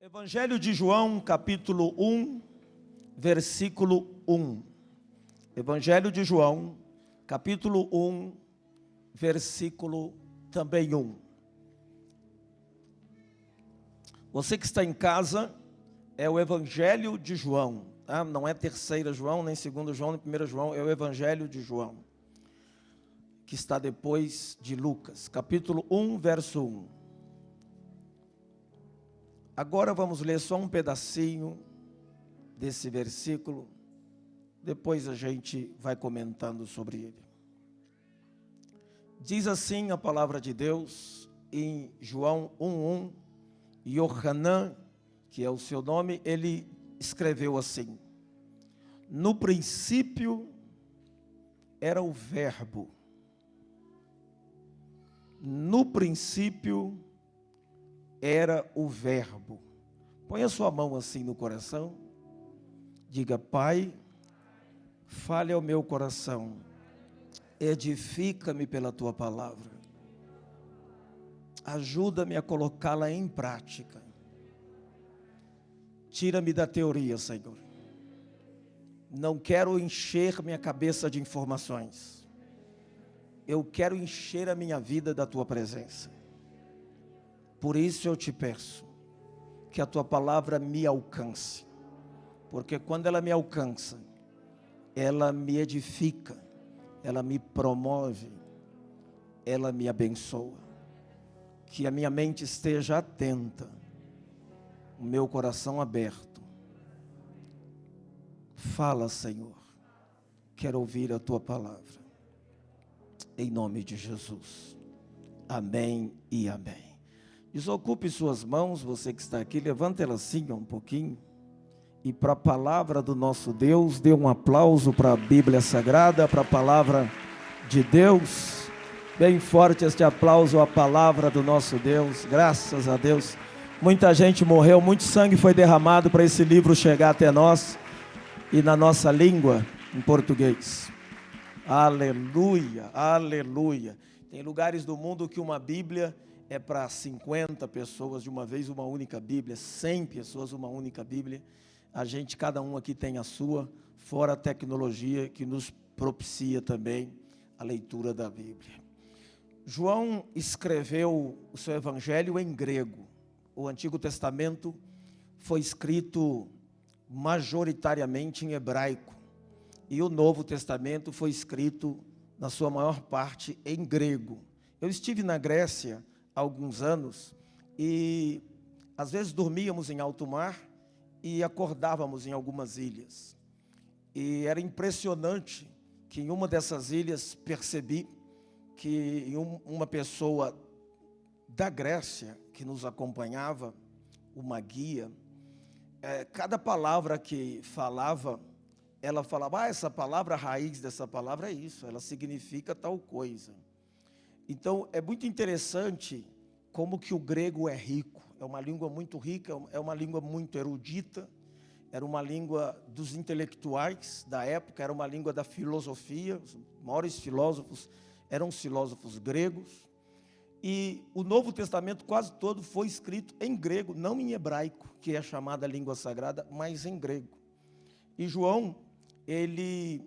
Evangelho de João, capítulo 1, versículo 1. Evangelho de João, capítulo 1, versículo também 1. Você que está em casa, é o Evangelho de João, tá? Não é 3ª João, nem 2º João, nem 1º João, é o Evangelho de João, que está depois de Lucas, capítulo 1, verso 1. Agora vamos ler só um pedacinho desse versículo, depois a gente vai comentando sobre ele. Diz assim a palavra de Deus em João 1:1, Yohanan, que é o seu nome, ele escreveu assim: no princípio era o verbo, no princípio era o verbo. Põe a sua mão assim no coração, diga: Pai, fale ao meu coração, edifica-me pela tua palavra, ajuda-me a colocá-la em prática, tira-me da teoria, Senhor, não quero encher minha cabeça de informações, eu quero encher a minha vida da tua presença. Por isso eu te peço que a tua palavra me alcance, porque quando ela me alcança, ela me edifica, ela me promove, ela me abençoa. Que a minha mente esteja atenta, o meu coração aberto. Fala, Senhor, quero ouvir a tua palavra, em nome de Jesus. Amém e amém. Desocupe suas mãos, você que está aqui, levanta ela assim um pouquinho. E para a palavra do nosso Deus, dê um aplauso para a Bíblia Sagrada, para a palavra de Deus. Bem forte este aplauso à palavra do nosso Deus, graças a Deus. Muita gente morreu, muito sangue foi derramado para esse livro chegar até nós e na nossa língua, em português. Aleluia, aleluia. Tem lugares do mundo que uma Bíblia é para 50 pessoas de uma vez, uma única Bíblia, 100 pessoas, uma única Bíblia. A gente, cada um aqui tem a sua, fora a tecnologia que nos propicia também a leitura da Bíblia. João escreveu o seu evangelho em grego. O Antigo Testamento foi escrito majoritariamente em hebraico. E o Novo Testamento foi escrito, na sua maior parte, em grego. Eu estive na Grécia há alguns anos e às vezes dormíamos em alto mar e acordávamos em algumas ilhas. E era impressionante que em uma dessas ilhas percebi que uma pessoa da Grécia que nos acompanhava, uma guia, cada palavra que falava, ela falava: essa palavra, a raiz dessa palavra é isso, ela significa tal coisa. Então, é muito interessante como que o grego é rico. É uma língua muito rica, é uma língua muito erudita, era uma língua dos intelectuais da época, era uma língua da filosofia, os maiores filósofos eram os filósofos gregos. E o Novo Testamento quase todo foi escrito em grego, não em hebraico, que é a chamada língua sagrada, mas em grego. E João, ele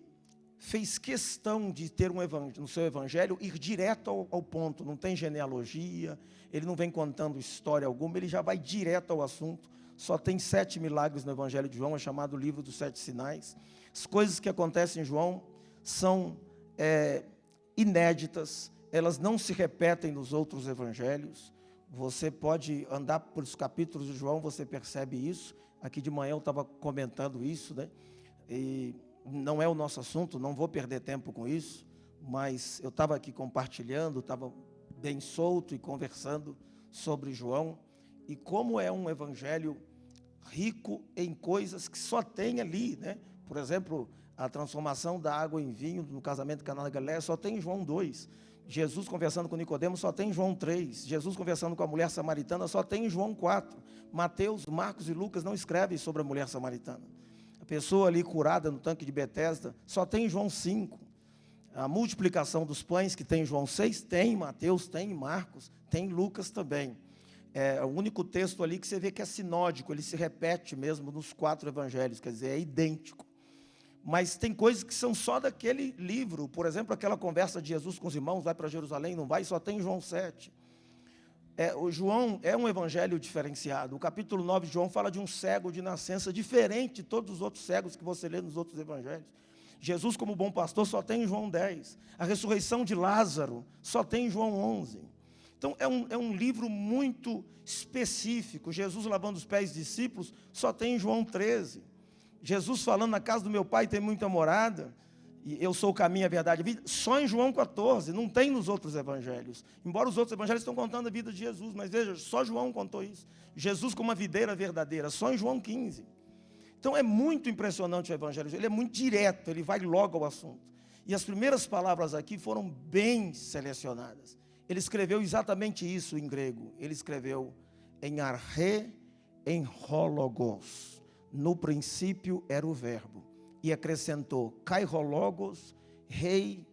fez questão de ter no seu evangelho ir direto ao ponto, não tem genealogia, ele não vem contando história alguma, ele já vai direto ao assunto. Só tem 7 milagres no evangelho de João, é chamado livro dos 7 sinais. As coisas que acontecem em João são inéditas, elas não se repetem nos outros evangelhos. Você pode andar pelos capítulos de João, você percebe isso. Aqui de manhã eu estava comentando isso, né? E não é o nosso assunto, não vou perder tempo com isso, mas eu estava aqui compartilhando, estava bem solto e conversando sobre João, e como é um evangelho rico em coisas que só tem ali, né? Por exemplo, a transformação da água em vinho no casamento de Caná da Galileia só tem em João 2. Jesus conversando com Nicodemo só tem em João 3. Jesus conversando com a mulher samaritana só tem em João 4. Mateus, Marcos e Lucas não escrevem sobre a mulher samaritana. A pessoa ali curada no tanque de Betesda só tem em João 5. A multiplicação dos pães que tem em João 6, tem em Mateus, tem em Marcos, tem em Lucas também. É o único texto ali que você vê que é sinódico, ele se repete mesmo nos 4 evangelhos, quer dizer, é idêntico. Mas tem coisas que são só daquele livro. Por exemplo, aquela conversa de Jesus com os irmãos, vai para Jerusalém, não vai, só tem João 7. O João é um evangelho diferenciado. O capítulo 9 de João fala de um cego de nascença diferente de todos os outros cegos que você lê nos outros evangelhos. Jesus, como bom pastor, só tem em João 10. A ressurreição de Lázaro só tem em João 11. Então, é um livro muito específico. Jesus lavando os pés dos discípulos só tem em João 13. Jesus falando, na casa do meu pai tem muita morada, e eu sou o caminho, a verdade e a vida, só em João 14, não tem nos outros evangelhos. Embora os outros evangelhos estão contando a vida de Jesus, mas veja, só João contou isso. Jesus como uma videira verdadeira, só em João 15. Então é muito impressionante o evangelho, ele é muito direto, ele vai logo ao assunto. E as primeiras palavras aqui foram bem selecionadas. Ele escreveu exatamente isso em grego. Ele escreveu em arche, em hologos. No princípio era o verbo. E acrescentou, kairologos, rei,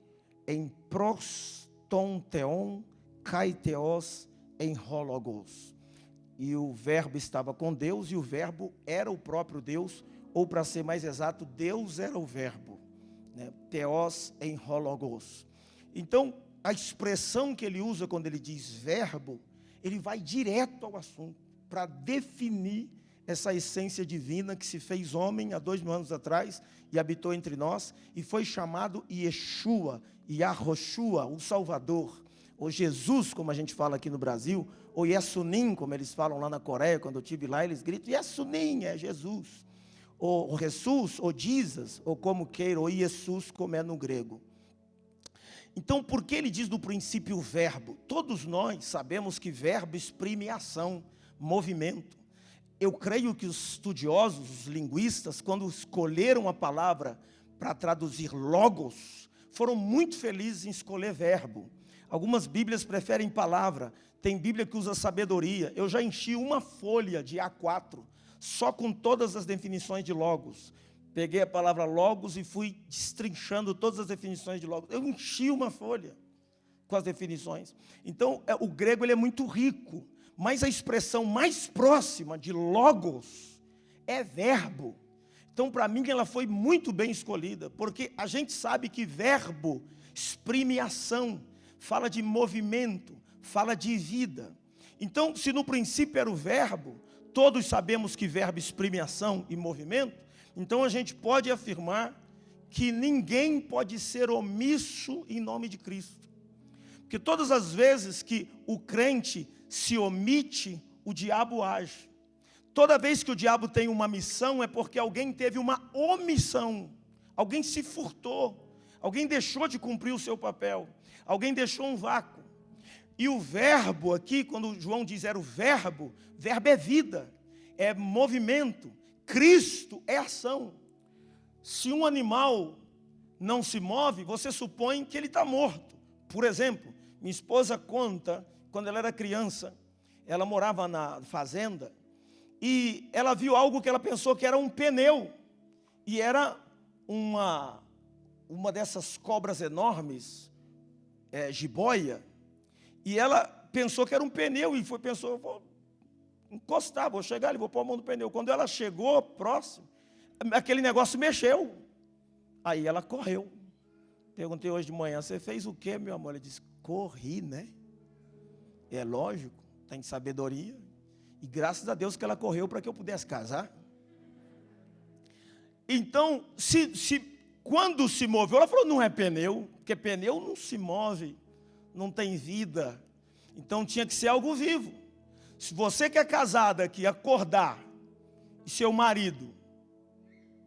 em prostonteon, kaiteos, em hologos. E o verbo estava com Deus, e o verbo era o próprio Deus, ou para ser mais exato, Deus era o verbo, né? Theos em hologos. Então, a expressão que ele usa quando ele diz verbo, ele vai direto ao assunto, para definir essa essência divina que se fez homem há 2000 anos atrás e habitou entre nós, e foi chamado Yeshua, Yahoshua, o Salvador, ou Jesus, como a gente fala aqui no Brasil, ou Yesunim, como eles falam lá na Coreia. Quando eu estive lá, eles gritam, Yesunim, é Jesus, ou Jesus, ou Jesus, ou como queira, ou Jesus, como é no grego. Então, por que ele diz no princípio verbo? Todos nós sabemos que verbo exprime ação, movimento. Eu creio que os estudiosos, os linguistas, quando escolheram a palavra para traduzir logos, foram muito felizes em escolher verbo. Algumas Bíblias preferem palavra, tem Bíblia que usa sabedoria. Eu já enchi uma folha de A4, só com todas as definições de logos. Peguei a palavra logos e fui destrinchando todas as definições de logos. Eu enchi uma folha com as definições. Então, o grego ele é muito rico, mas a expressão mais próxima de logos é verbo. Então, para mim, ela foi muito bem escolhida, porque a gente sabe que verbo exprime ação, fala de movimento, fala de vida. Então, se no princípio era o verbo, todos sabemos que verbo exprime ação e movimento, então a gente pode afirmar que ninguém pode ser omisso em nome de Cristo. Porque todas as vezes que o crente se omite, o diabo age. Toda vez que o diabo tem uma missão, é porque alguém teve uma omissão. Alguém se furtou. Alguém deixou de cumprir o seu papel. Alguém deixou um vácuo. E o verbo aqui, quando João diz era o verbo é vida, é movimento. Cristo é ação. Se um animal não se move, você supõe que ele está morto. Por exemplo, minha esposa conta, quando ela era criança, ela morava na fazenda, e ela viu algo que ela pensou que era um pneu, e era uma dessas cobras enormes, jiboia, e ela pensou que era um pneu, e pensou, vou encostar, vou chegar ali, vou pôr a mão no pneu. Quando ela chegou próximo, aquele negócio mexeu. Aí ela correu. Perguntei hoje de manhã, você fez o quê, meu amor? Ela disse, corri, né? É lógico, tem sabedoria. E graças a Deus que ela correu para que eu pudesse casar. Então, quando se moveu, ela falou, não é pneu, porque pneu não se move, não tem vida. Então tinha que ser algo vivo. Se você que é casada aqui, acordar, e seu marido,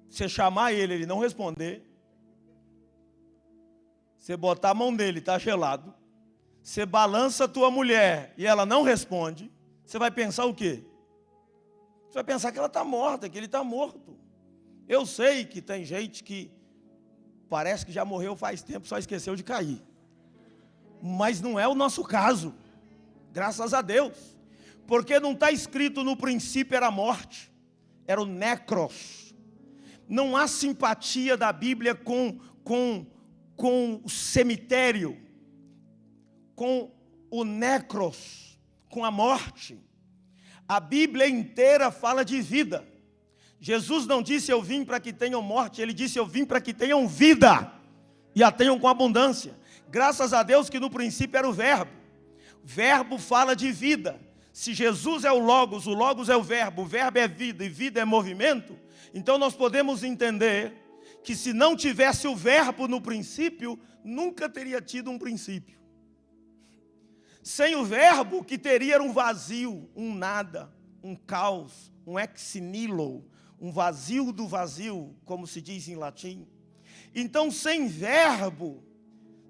você chamar ele não responder, você botar a mão dele, está gelado, você balança a tua mulher e ela não responde, você vai pensar o quê? Você vai pensar que ela está morta, que ele está morto. Eu sei que tem gente que parece que já morreu faz tempo, só esqueceu de cair. Mas não é o nosso caso, graças a Deus. Porque não está escrito no princípio era a morte, era o necros. Não há simpatia da Bíblia com o cemitério, com o necros, com a morte. A Bíblia inteira fala de vida. Jesus não disse eu vim para que tenham morte, ele disse eu vim para que tenham vida e a tenham com abundância. Graças a Deus que no princípio era o verbo. O verbo fala de vida. Se Jesus é o Logos é o verbo é vida e vida é movimento, então nós podemos entender que se não tivesse o verbo no princípio, nunca teria tido um princípio. Sem o verbo, o que teria era um vazio, um nada, um caos, um ex nihilo, um vazio do vazio, como se diz em latim. Então, sem verbo,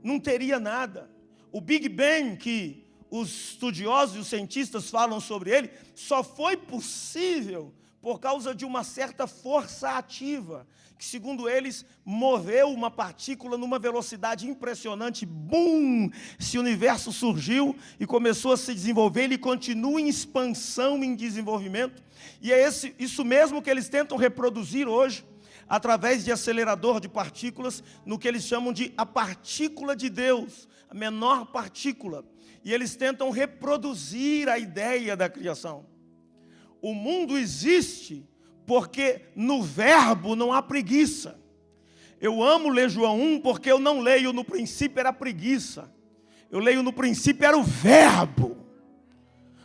não teria nada. O Big Bang, que os estudiosos e os cientistas falam sobre ele, só foi possível por causa de uma certa força ativa, que segundo eles, moveu uma partícula numa velocidade impressionante, bum! Esse universo surgiu e começou a se desenvolver, ele continua em expansão, em desenvolvimento, e é isso mesmo que eles tentam reproduzir hoje, através de acelerador de partículas, no que eles chamam de a partícula de Deus, a menor partícula, e eles tentam reproduzir a ideia da criação. O mundo existe porque no verbo não há preguiça. Eu amo ler João 1 porque eu não leio no princípio era preguiça. Eu leio no princípio era o verbo.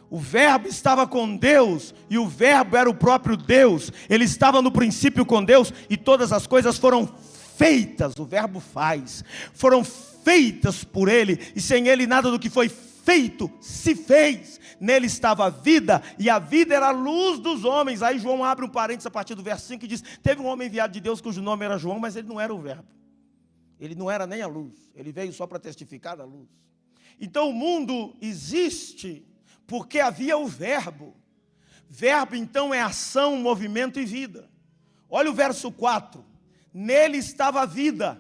O verbo estava com Deus e o verbo era o próprio Deus. Ele estava no princípio com Deus e todas as coisas foram feitas, o verbo faz, foram feitas por ele e sem ele nada do que foi feito se fez. Nele estava a vida, e a vida era a luz dos homens. Aí João abre um parênteses a partir do verso 5 e diz, teve um homem enviado de Deus cujo nome era João, mas ele não era o verbo. Ele não era nem a luz, ele veio só para testificar da luz. Então o mundo existe porque havia o verbo. Verbo então é ação, movimento e vida. Olha o verso 4, nele estava a vida.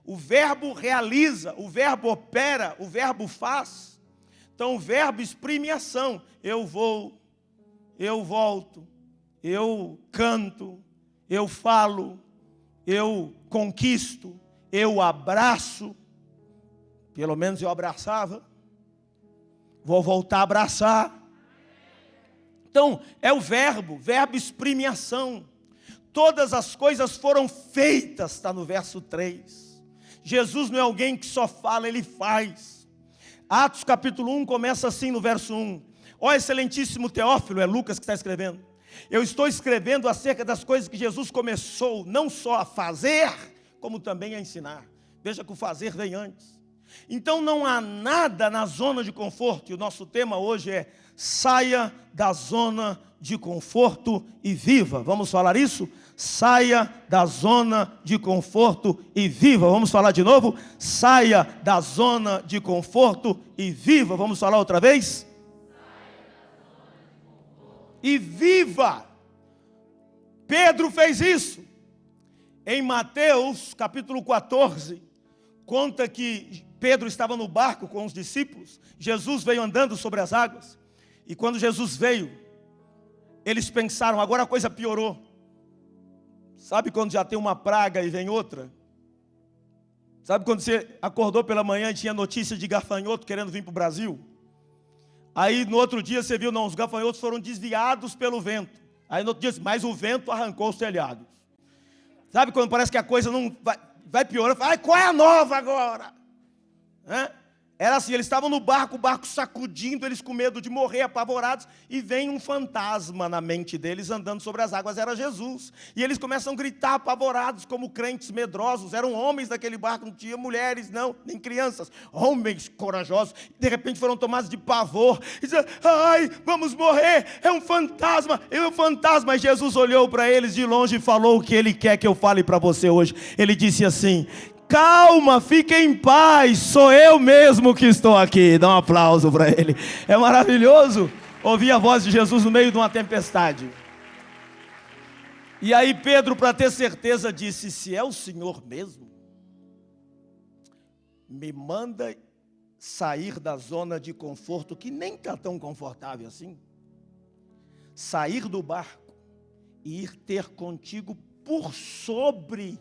O verbo realiza, o verbo opera, o verbo faz. Então o verbo exprime ação. Eu vou, eu volto, eu canto, eu falo, eu conquisto, eu abraço. Pelo menos eu abraçava. Vou voltar a abraçar. Então é o verbo exprime ação. Todas as coisas foram feitas, está no verso 3. Jesus não é alguém que só fala, ele faz. Atos capítulo 1 começa assim no verso 1. Ó excelentíssimo Teófilo, é Lucas que está escrevendo. Eu estou escrevendo acerca das coisas que Jesus começou, não só a fazer, como também a ensinar. Veja que o fazer vem antes. Então não há nada na zona de conforto, e o nosso tema hoje é saia da zona de conforto e viva. Vamos falar isso? Saia da zona de conforto e viva. Vamos falar de novo? Saia da zona de conforto e viva. Vamos falar outra vez? E viva. Pedro fez isso. Em Mateus capítulo 14, conta que Pedro estava no barco com os discípulos. Jesus veio andando sobre as águas. E quando Jesus veio, eles pensaram, agora a coisa piorou. Sabe quando já tem uma praga e vem outra? Sabe quando você acordou pela manhã e tinha notícia de gafanhoto querendo vir para o Brasil? Aí no outro dia você viu, não, os gafanhotos foram desviados pelo vento. Aí no outro dia, mas o vento arrancou os telhados. Sabe quando parece que a coisa não vai piorando? Ai, qual é a nova agora? Era assim, eles estavam no barco, o barco sacudindo, eles com medo de morrer, apavorados, e vem um fantasma na mente deles, andando sobre as águas, era Jesus. E eles começam a gritar, apavorados, como crentes medrosos, eram homens daquele barco, não tinha mulheres, não, nem crianças, homens corajosos, de repente foram tomados de pavor, e diziam, ai, vamos morrer, é um fantasma, e Jesus olhou para eles de longe e falou o que ele quer que eu fale para você hoje. Ele disse assim, calma, fiquem em paz, sou eu mesmo que estou aqui. Dá um aplauso para ele. É maravilhoso ouvir a voz de Jesus no meio de uma tempestade. E aí Pedro, para ter certeza, disse, se é o Senhor mesmo, me manda sair da zona de conforto, que nem está tão confortável assim, sair do barco e ir ter contigo por sobre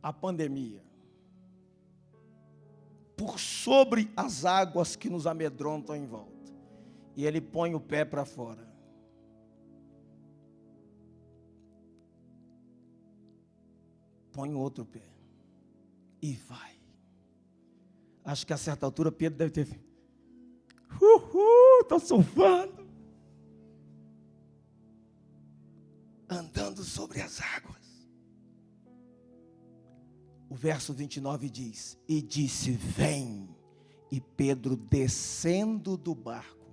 a pandemia, por sobre as águas que nos amedrontam em volta. E ele põe o pé para fora. Põe o outro pé. E vai. Acho que a certa altura Pedro deve ter... estou surfando. Andando sobre as águas. O verso 29 diz: e disse, vem. E Pedro, descendo do barco,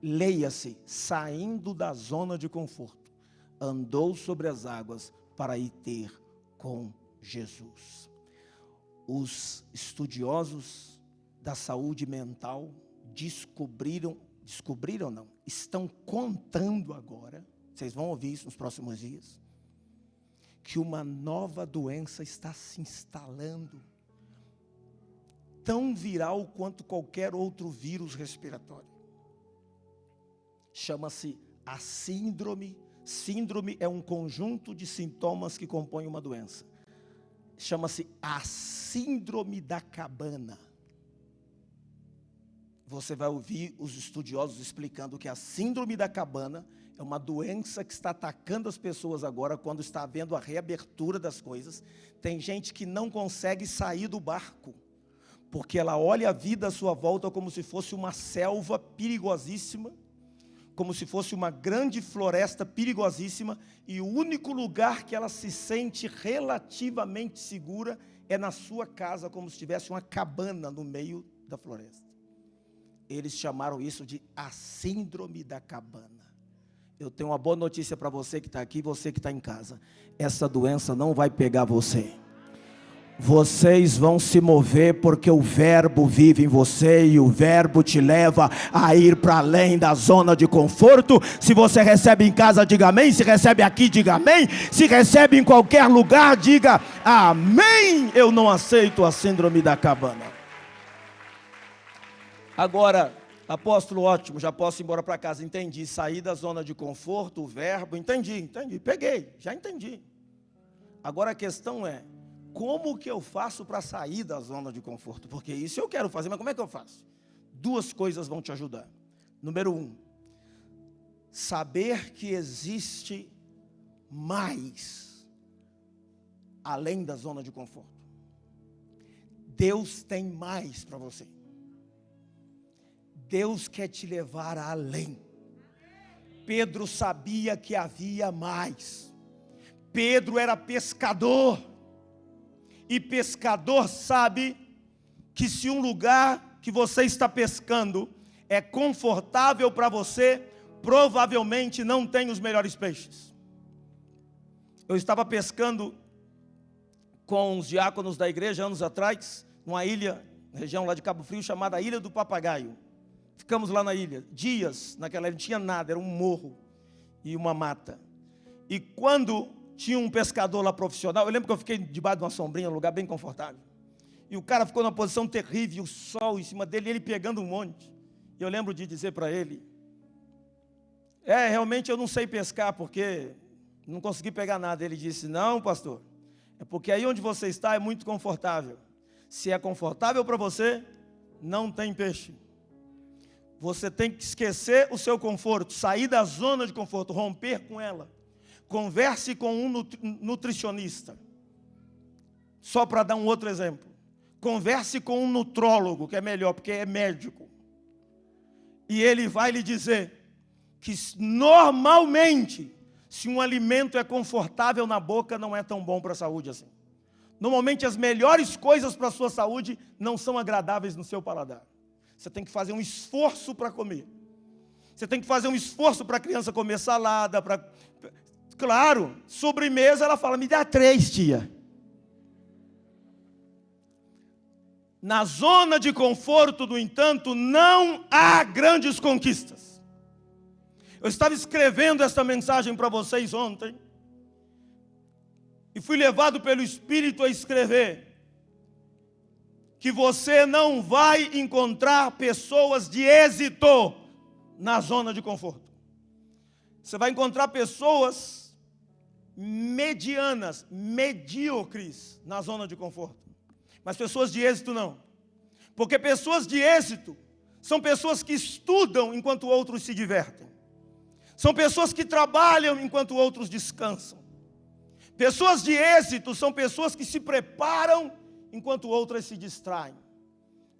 leia-se, saindo da zona de conforto, andou sobre as águas para ir ter com Jesus. Os estudiosos da saúde mental descobriram não, estão contando agora, vocês vão ouvir isso nos próximos dias, que uma nova doença está se instalando, tão viral quanto qualquer outro vírus respiratório. Chama-se a síndrome. Síndrome é um conjunto de sintomas que compõem uma doença. Chama-se a síndrome da cabana. Você vai ouvir os estudiosos explicando que a síndrome da cabana é uma doença que está atacando as pessoas agora, quando está havendo a reabertura das coisas. Tem gente que não consegue sair do barco, porque ela olha a vida à sua volta como se fosse uma selva perigosíssima, como se fosse uma grande floresta perigosíssima, e o único lugar que ela se sente relativamente segura é na sua casa, como se tivesse uma cabana no meio da floresta. Eles chamaram isso de a síndrome da cabana. Eu tenho uma boa notícia para você que está aqui, você que está em casa. Essa doença não vai pegar você. Vocês vão se mover porque o verbo vive em você e o verbo te leva a ir para além da zona de conforto. Se você recebe em casa, diga amém. Se recebe aqui, diga amém. Se recebe em qualquer lugar, diga amém. Eu não aceito a síndrome da cabana. Agora, apóstolo, ótimo, já posso ir embora para casa. Entendi, sair da zona de conforto, o verbo, entendi, peguei, já entendi. Agora a questão é, como que eu faço para sair da zona de conforto? Porque isso eu quero fazer, mas como é que eu faço? Duas coisas vão te ajudar. Número 1, saber que existe mais além da zona de conforto. Deus tem mais para você. Deus quer te levar além. Pedro sabia que havia mais. Pedro era pescador. E pescador sabe que se um lugar que você está pescando é confortável para você, provavelmente não tem os melhores peixes. Eu estava pescando com os diáconos da igreja anos atrás, numa ilha, região lá de Cabo Frio, chamada Ilha do Papagaio. Ficamos lá na ilha, dias, naquela ilha não tinha nada, era um morro e uma mata. E quando tinha um pescador lá profissional, eu lembro que eu fiquei debaixo de uma sombrinha, um lugar bem confortável. E o cara ficou numa posição terrível, o sol em cima dele, e ele pegando um monte. E eu lembro de dizer para ele, realmente eu não sei pescar, porque não consegui pegar nada. Ele disse, não, pastor, é porque aí onde você está é muito confortável. Se é confortável para você, não tem peixe. Você tem que esquecer o seu conforto, sair da zona de conforto, romper com ela. Converse com um nutricionista. Só para dar um outro exemplo. Converse com um nutrólogo, que é melhor, porque é médico. E ele vai lhe dizer que normalmente, se um alimento é confortável na boca, não é tão bom para a saúde assim. Normalmente as melhores coisas para a sua saúde não são agradáveis no seu paladar. Você tem que fazer um esforço para comer. Você tem que fazer um esforço para a criança comer salada. Claro, sobremesa, ela fala, me dá 3, tia. Na zona de conforto, no entanto, não há grandes conquistas. Eu estava escrevendo esta mensagem para vocês ontem. E fui levado pelo Espírito a escrever que você não vai encontrar pessoas de êxito na zona de conforto. Você vai encontrar pessoas medianas, medíocres na zona de conforto. Mas pessoas de êxito não. Porque pessoas de êxito São pessoas que estudam enquanto outros se divertem. São pessoas que trabalham enquanto outros descansam. Pessoas de êxito são pessoas que se preparam enquanto outras se distraem.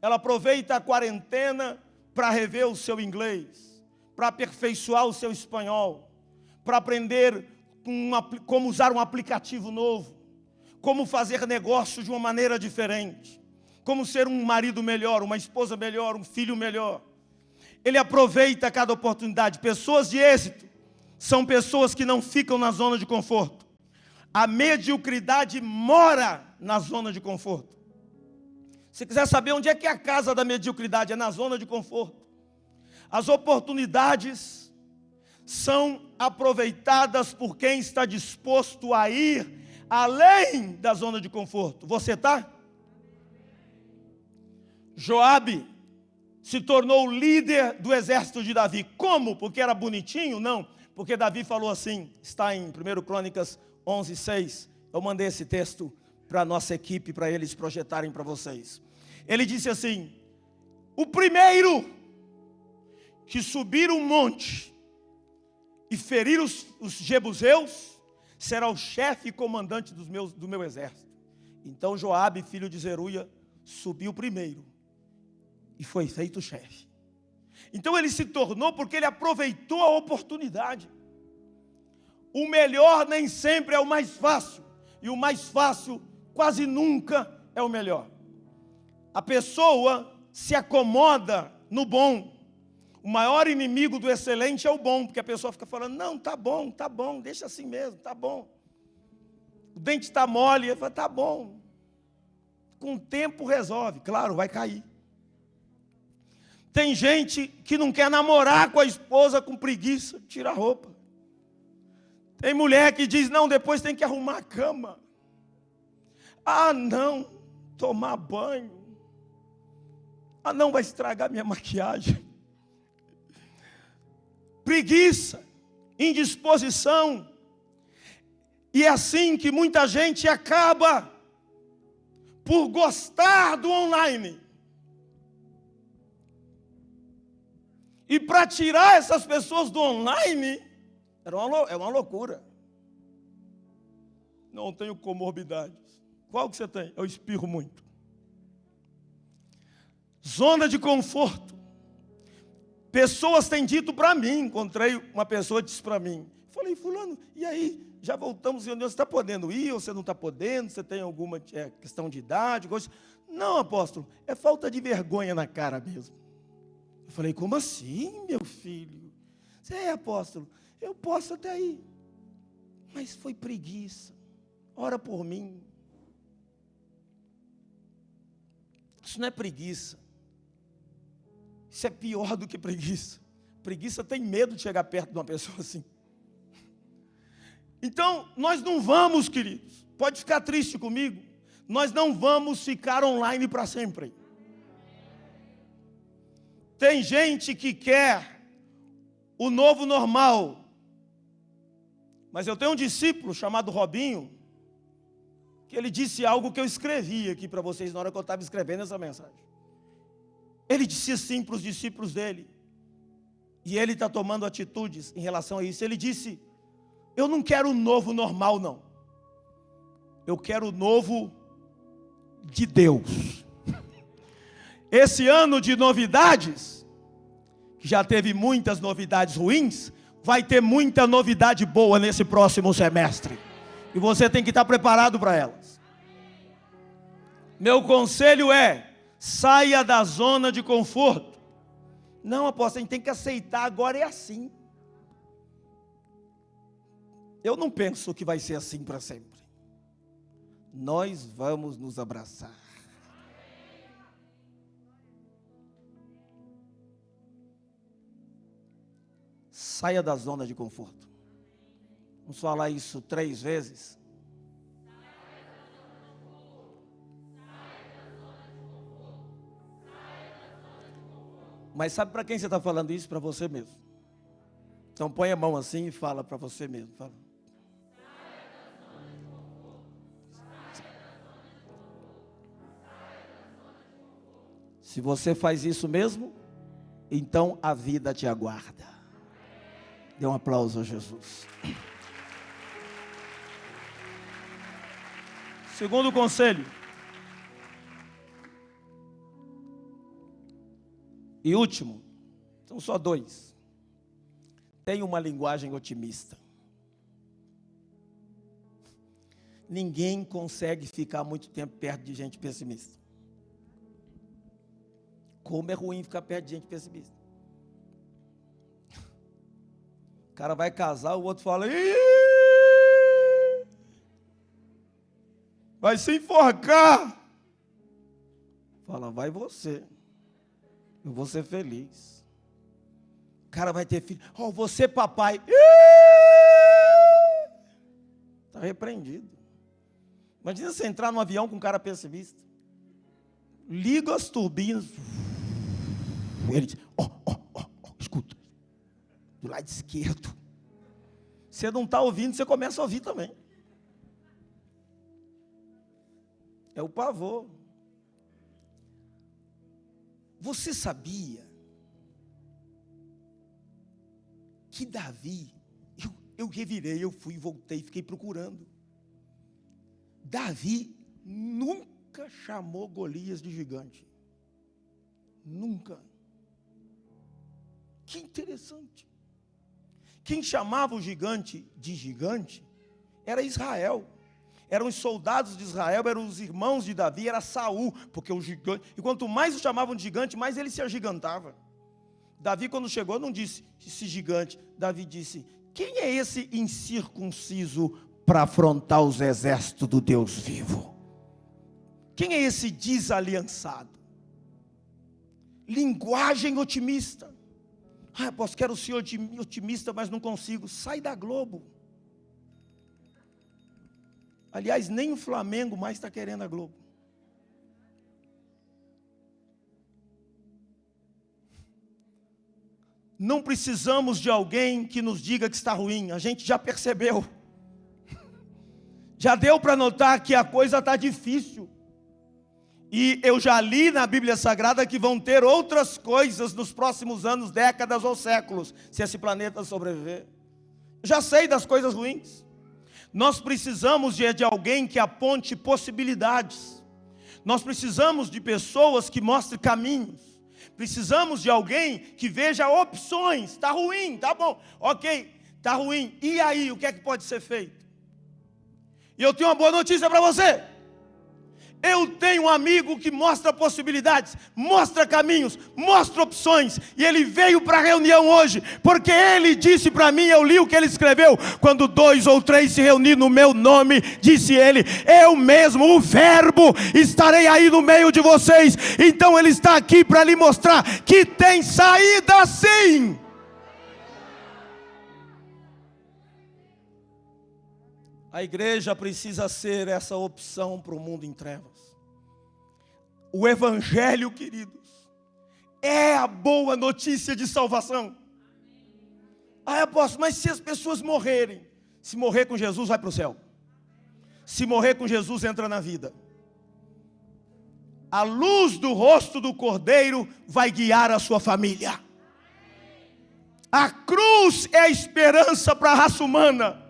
Ela aproveita a quarentena para rever o seu inglês, para aperfeiçoar o seu espanhol, para aprender como usar um aplicativo novo, como fazer negócio de uma maneira diferente, como ser um marido melhor, uma esposa melhor, um filho melhor. Ele aproveita cada oportunidade. Pessoas de êxito são pessoas que não ficam na zona de conforto. A mediocridade mora na zona de conforto. Se quiser saber onde é que é a casa da mediocridade, é na zona de conforto. As oportunidades são aproveitadas por quem está disposto a ir além da zona de conforto. Você está? Joabe se tornou líder do exército de Davi. Como? Porque era bonitinho? Não. Porque Davi falou assim, está em 1 Crônicas 11:6. Eu mandei esse texto para a nossa equipe, para eles projetarem para vocês. Ele disse assim: o primeiro que subir um monte e ferir os jebuseus será o chefe e comandante do meu exército. Então Joabe, filho de Zeruia, subiu primeiro e foi feito chefe. Então ele se tornou porque ele aproveitou a oportunidade. O melhor nem sempre é o mais fácil, e o mais fácil quase nunca é o melhor. A pessoa se acomoda no bom. O maior inimigo do excelente é o bom, porque a pessoa fica falando, não, tá bom, deixa assim mesmo, tá bom. O dente está mole, ele fala, tá bom. Com o tempo resolve, claro, vai cair. Tem gente que não quer namorar com a esposa com preguiça, tira a roupa. Tem mulher que diz, não, depois tem que arrumar a cama. Ah, não, tomar banho. Ah, não, vai estragar minha maquiagem. Preguiça, indisposição. E é assim que muita gente acaba por gostar do online. E para tirar essas pessoas do online, é uma loucura. Não tenho comorbidades. Qual que você tem? Eu espirro muito. Zona de conforto. Pessoas têm dito para mim, encontrei uma pessoa que disse para mim, falei, fulano, e aí, já voltamos, você está podendo ir ou você não está podendo? Você tem alguma questão de idade? Coisa? Não, apóstolo, é falta de vergonha na cara mesmo. Eu falei, como assim, meu filho? Apóstolo, eu posso até ir, mas foi preguiça, ora por mim. Isso não é preguiça. Isso é pior do que preguiça. Preguiça tem medo de chegar perto de uma pessoa assim. Então, nós não vamos, queridos, pode ficar triste comigo, nós não vamos ficar online para sempre. Tem gente que quer o novo normal. Mas eu tenho um discípulo chamado Robinho, que ele disse algo que eu escrevi aqui para vocês na hora que eu estava escrevendo essa mensagem. Ele disse assim para os discípulos dele, e ele está tomando atitudes em relação a isso. Ele disse, eu não quero o novo normal não, eu quero o novo de Deus. Esse ano de novidades, que já teve muitas novidades ruins, vai ter muita novidade boa nesse próximo semestre, e você tem que estar preparado para elas. Meu conselho é, saia da zona de conforto. Não, apóstolo, a gente tem que aceitar, agora é assim. Eu não penso que vai ser assim para sempre. Nós vamos nos abraçar. Saia da zona de conforto. Vamos falar isso 3 vezes. Mas sabe para quem você está falando isso? Para você mesmo. Então põe a mão assim e fala para você mesmo. Fala. Se você faz isso mesmo, então a vida te aguarda. Dê um aplauso a Jesus. Segundo conselho, e último, são só dois. Tenha uma linguagem otimista. Ninguém consegue ficar muito tempo perto de gente pessimista. Como é ruim ficar perto de gente pessimista. O cara vai casar, o outro fala: "Ih, vai se enforcar." Fala: "Vai você. Eu vou ser feliz." O cara vai ter filho. "Oh, você papai." Está repreendido. Imagina você entrar num avião com um cara pessimista. Liga as turbinas. Ele diz: escuta. Do lado esquerdo. Você não está ouvindo, você começa a ouvir também. É o pavor. Você sabia que Davi, eu revirei, eu fui, voltei, fiquei procurando. Davi nunca chamou Golias de gigante. Nunca. Que interessante. Quem chamava o gigante de gigante era Israel. Eram os soldados de Israel, eram os irmãos de Davi, era Saul, porque o gigante, e quanto mais o chamavam de gigante, mais ele se agigantava. Davi, quando chegou, não disse esse gigante. Davi disse: quem é esse incircunciso para afrontar os exércitos do Deus vivo? Quem é esse desaliançado? Linguagem otimista. Apóstolo, quero ser otimista, mas não consigo. Sai da Globo. Aliás, nem o Flamengo mais está querendo a Globo. Não precisamos de alguém que nos diga que está ruim. A gente já percebeu. Já deu para notar que a coisa está difícil. E eu já li na Bíblia Sagrada que vão ter outras coisas nos próximos anos, décadas ou séculos, se esse planeta sobreviver. Já sei das coisas ruins. Nós precisamos de alguém que aponte possibilidades. Nós precisamos de pessoas que mostrem caminhos. Precisamos de alguém que veja opções. Está ruim, tá bom, ok, está ruim. E aí, o que é que pode ser feito? E eu tenho uma boa notícia para você. Eu tenho um amigo que mostra possibilidades, mostra caminhos, mostra opções. E ele veio para a reunião hoje, porque ele disse para mim, eu li o que ele escreveu: quando 2 ou 3 se reunirem no meu nome, disse ele, eu mesmo, o verbo, estarei aí no meio de vocês. Então ele está aqui para lhe mostrar que tem saída sim. A igreja precisa ser essa opção para o mundo em trevas. O evangelho, queridos, é a boa notícia de salvação. Apóstolo, mas se as pessoas morrerem? Se morrer com Jesus, vai para o céu. Se morrer com Jesus, entra na vida. A luz do rosto do Cordeiro vai guiar a sua família. A cruz é a esperança para a raça humana.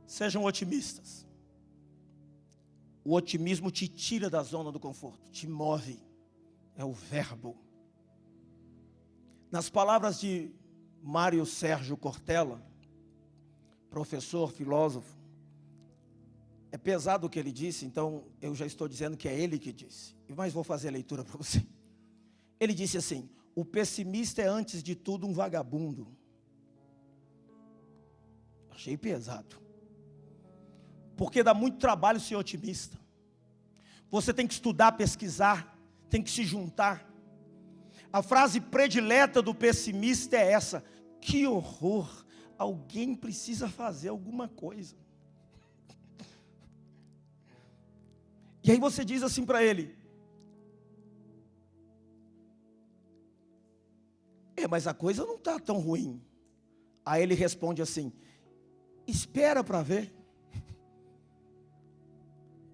Sejam otimistas. O otimismo te tira da zona do conforto, te move. É o verbo. Nas palavras de Mário Sérgio Cortella, professor, filósofo, é pesado o que ele disse, então eu já estou dizendo que é ele que disse. Mas vou fazer a leitura para você. Ele disse assim: o pessimista é antes de tudo um vagabundo. Achei pesado. Porque dá muito trabalho ser otimista. Você tem que estudar, pesquisar, tem que se juntar. A frase predileta do pessimista é essa: que horror, alguém precisa fazer alguma coisa. E aí você diz assim para ele: mas a coisa não está tão ruim. Aí ele responde assim: espera para ver.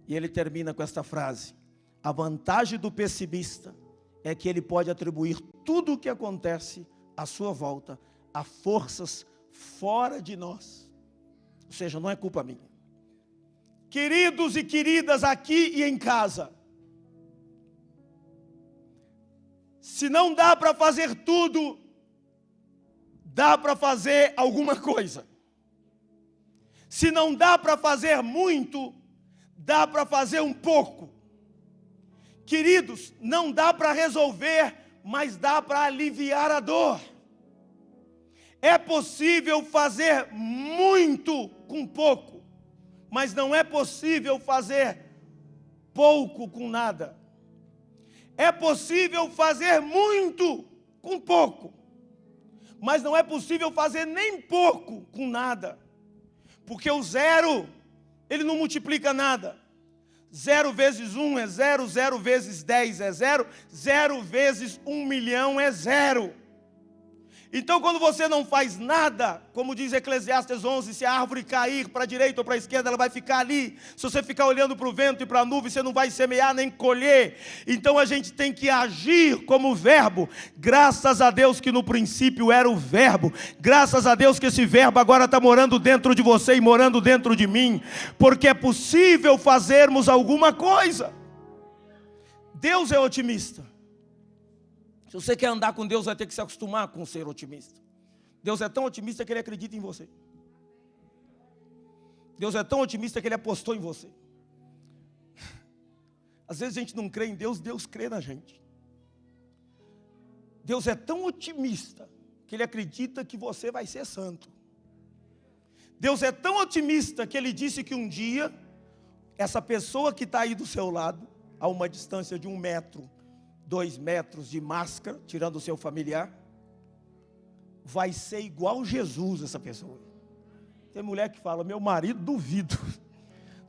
E ele termina com esta frase: a vantagem do pessimista é que ele pode atribuir tudo o que acontece à sua volta a forças fora de nós. Ou seja, não é culpa minha. Queridos e queridas aqui e em casa, se não dá para fazer tudo, dá para fazer alguma coisa. Se não dá para fazer muito, dá para fazer um pouco. Queridos, não dá para resolver, mas dá para aliviar a dor. É possível fazer muito com pouco, mas não é possível fazer pouco com nada. É possível fazer muito com pouco, mas não é possível fazer nem pouco com nada. Porque o zero, ele não multiplica nada. 0 vezes 1 é 0, 0 vezes 10 é 0, 0 vezes 1 milhão é 0. Então, quando você não faz nada, como diz Eclesiastes 11, se a árvore cair para a direita ou para a esquerda, ela vai ficar ali. Se você ficar olhando para o vento e para a nuvem, você não vai semear nem colher. Então, a gente tem que agir como verbo. Graças a Deus que no princípio era o verbo. Graças a Deus que esse verbo agora está morando dentro de você e morando dentro de mim. Porque é possível fazermos alguma coisa. Deus é otimista. Se você quer andar com Deus, vai ter que se acostumar com ser otimista. Deus é tão otimista que Ele acredita em você. Deus é tão otimista que Ele apostou em você. Às vezes a gente não crê em Deus, Deus crê na gente. Deus é tão otimista que Ele acredita que você vai ser santo. Deus é tão otimista que Ele disse que um dia, essa pessoa que está aí do seu lado, a uma distância de 1 metro, 2 metros de máscara, tirando o seu familiar, vai ser igual Jesus essa pessoa. Tem mulher que fala, meu marido, duvido.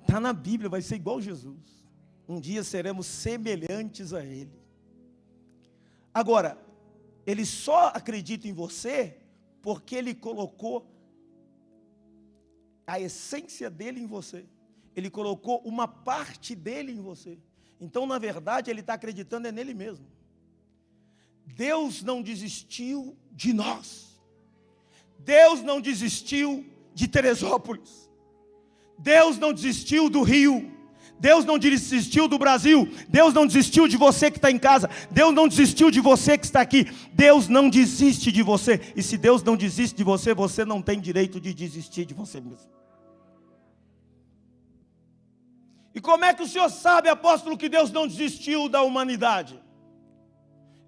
Está na Bíblia, vai ser igual Jesus. Um dia seremos semelhantes a Ele. Agora, Ele só acredita em você porque Ele colocou a essência dEle em você. Ele colocou uma parte dEle em você. Então, na verdade, ele está acreditando nele mesmo. Deus não desistiu de nós. Deus não desistiu de Teresópolis. Deus não desistiu do Rio. Deus não desistiu do Brasil. Deus não desistiu de você que está em casa. Deus não desistiu de você que está aqui. Deus não desiste de você. E se Deus não desiste de você, você não tem direito de desistir de você mesmo. E como é que o senhor sabe, apóstolo, que Deus não desistiu da humanidade?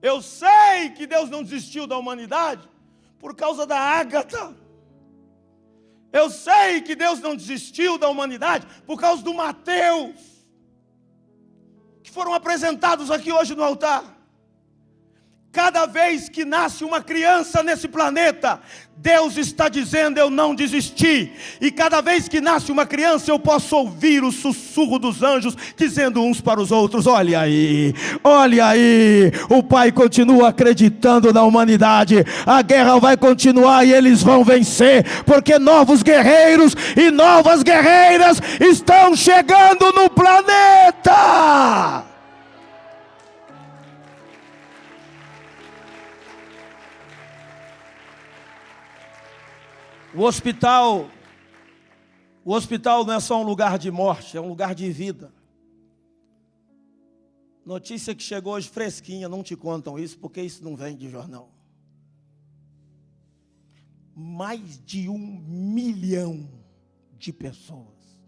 Eu sei que Deus não desistiu da humanidade por causa da Ágata. Eu sei que Deus não desistiu da humanidade por causa do Mateus, que foram apresentados aqui hoje no altar. Cada vez que nasce uma criança nesse planeta, Deus está dizendo, eu não desisti. E cada vez que nasce uma criança, eu posso ouvir o sussurro dos anjos, dizendo uns para os outros, olha aí, o Pai continua acreditando na humanidade, a guerra vai continuar e eles vão vencer, porque novos guerreiros e novas guerreiras estão chegando no planeta. O hospital não é só um lugar de morte, é um lugar de vida. Notícia que chegou hoje fresquinha, não te contam isso, porque isso não vem de jornal. Mais de 1 milhão de pessoas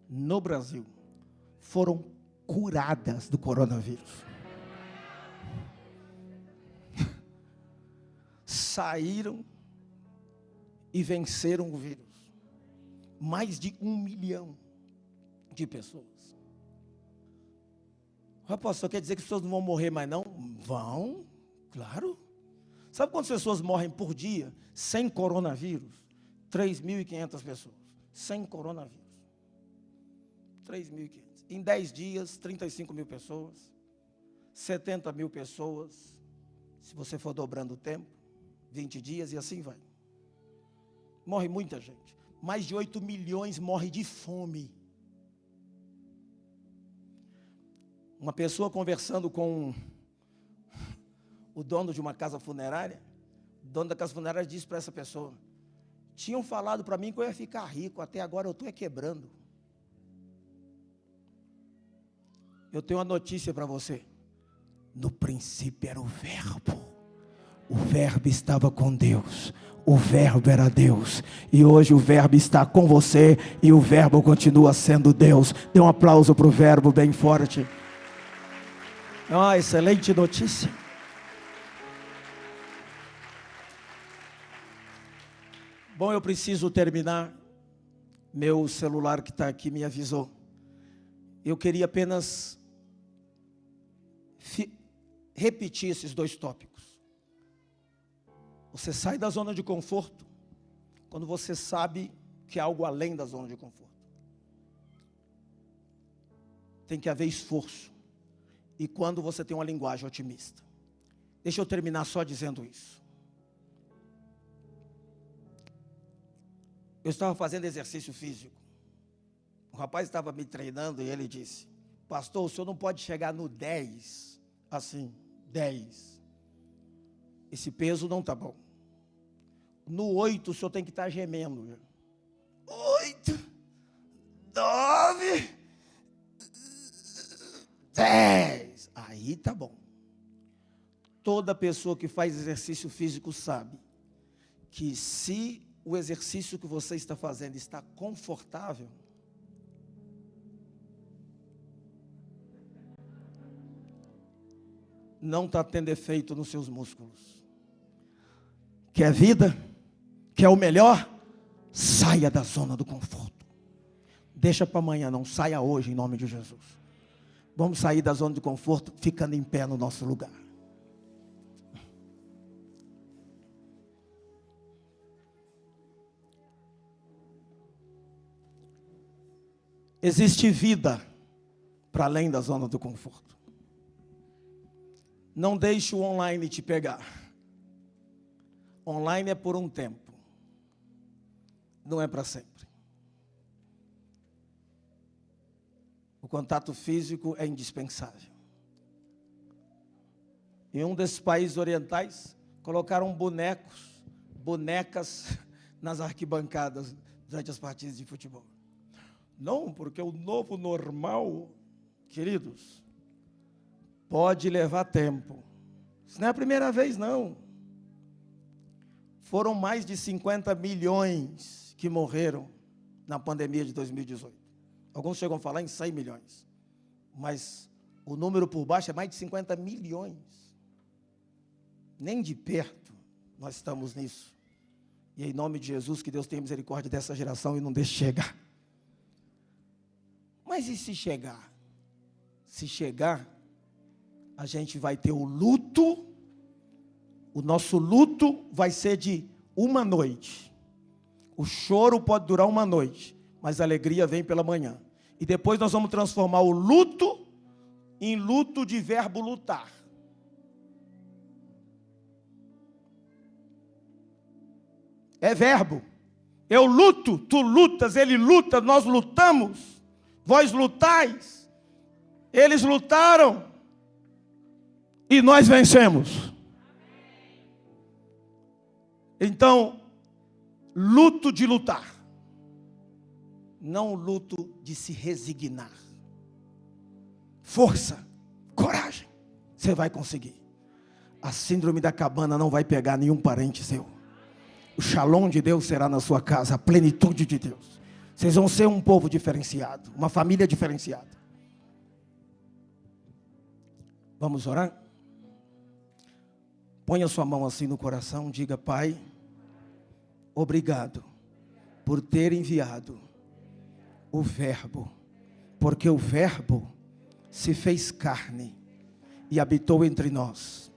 no Brasil foram curadas do coronavírus. Saíram e venceram o vírus. Mais de 1 milhão de pessoas. Apóstolo, quer dizer que as pessoas não vão morrer mais não? Vão, claro. Sabe quantas pessoas morrem por dia sem coronavírus? 3.500 pessoas. Sem coronavírus. 3.500. Em 10 dias, 35 mil pessoas. 70 mil pessoas. Se você for dobrando o tempo, 20 dias e assim vai. Morre muita gente. Mais de 8 milhões morre de fome. Uma pessoa conversando com o dono de uma casa funerária, o dono da casa funerária disse para essa pessoa: tinham falado para mim que eu ia ficar rico, até agora eu estou quebrando. Eu tenho uma notícia para você. No princípio era o Verbo estava com Deus, o Verbo era Deus, e hoje o Verbo está com você, e o Verbo continua sendo Deus. Dê um aplauso para o Verbo bem forte. É uma excelente notícia. Bom, eu preciso terminar. Meu celular que está aqui me avisou. Eu queria apenas repetir esses 2 tópicos. Você sai da zona de conforto quando você sabe que há algo além da zona de conforto. Tem que haver esforço. E quando você tem uma linguagem otimista. Deixa eu terminar só dizendo isso. Eu estava fazendo exercício físico. O rapaz estava me treinando e ele disse: pastor, o senhor não pode chegar no 10, assim, 10. Esse peso não está bom. No 8 o senhor tem que estar gemendo. 8, 9, 10. Aí está bom. Toda pessoa que faz exercício físico sabe que se o exercício que você está fazendo está confortável, não está tendo efeito nos seus músculos. Quer vida? Quer o melhor? Saia da zona do conforto. Deixa para amanhã, não. Saia hoje, em nome de Jesus. Vamos sair da zona de conforto, ficando em pé no nosso lugar. Existe vida para além da zona do conforto. Não deixe o online te pegar. Online é por um tempo. Não é para sempre. O contato físico é indispensável. Em um desses países orientais, colocaram bonecas nas arquibancadas durante as partidas de futebol. Não, porque o novo normal, queridos, pode levar tempo. Isso não é a primeira vez, não. Foram mais de 50 milhões que morreram na pandemia de 2018. Alguns chegam a falar em 100 milhões. Mas o número por baixo é mais de 50 milhões. Nem de perto nós estamos nisso. E em nome de Jesus, que Deus tenha misericórdia dessa geração e não deixe chegar. Mas e se chegar? Se chegar, a gente vai ter o luto. O nosso luto vai ser de uma noite. O choro pode durar uma noite, mas a alegria vem pela manhã. E depois nós vamos transformar o luto em luto de verbo lutar. É verbo. Eu luto, tu lutas, ele luta, nós lutamos. Vós lutais. Eles lutaram. E nós vencemos. Então, luto de lutar. Não luto de se resignar. Força, coragem. Você vai conseguir. A síndrome da cabana não vai pegar nenhum parente seu. O shalom de Deus será na sua casa, a plenitude de Deus. Vocês vão ser um povo diferenciado, uma família diferenciada. Vamos orar? Ponha sua mão assim no coração, diga: Pai, obrigado por ter enviado o Verbo, porque o Verbo se fez carne e habitou entre nós,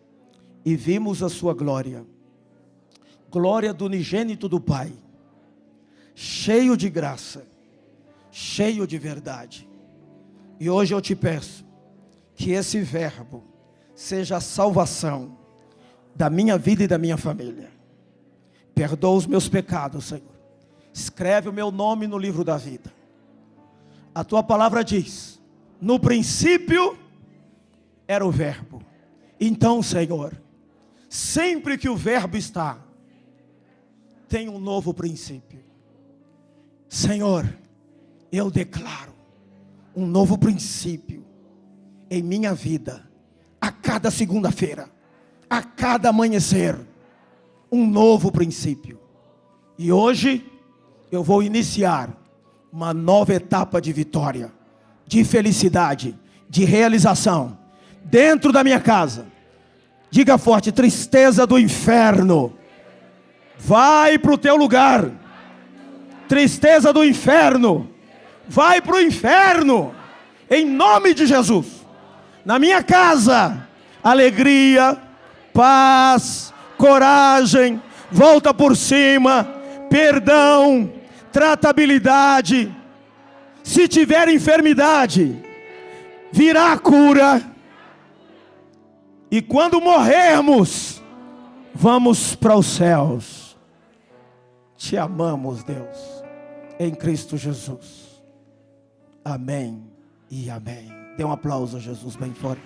e vimos a sua glória, glória do unigênito do Pai, cheio de graça, cheio de verdade. E hoje eu te peço que esse Verbo seja a salvação da minha vida e da minha família. Perdoa os meus pecados, Senhor. Escreve o meu nome no livro da vida. A tua palavra diz: no princípio era o Verbo. Então, Senhor, sempre que o Verbo está, tem um novo princípio. Senhor, eu declaro um novo princípio em minha vida, a cada segunda-feira, a cada amanhecer, um novo princípio. E hoje eu vou iniciar uma nova etapa de vitória, de felicidade, de realização, dentro da minha casa. Diga forte: tristeza do inferno, vai para o teu lugar. Tristeza do inferno, vai para o inferno, em nome de Jesus. Na minha casa, alegria, paz, coragem, volta por cima, perdão, tratabilidade. Se tiver enfermidade, virá a cura. E quando morrermos, vamos para os céus. Te amamos, Deus, em Cristo Jesus. Amém e amém. Dê um aplauso a Jesus bem forte.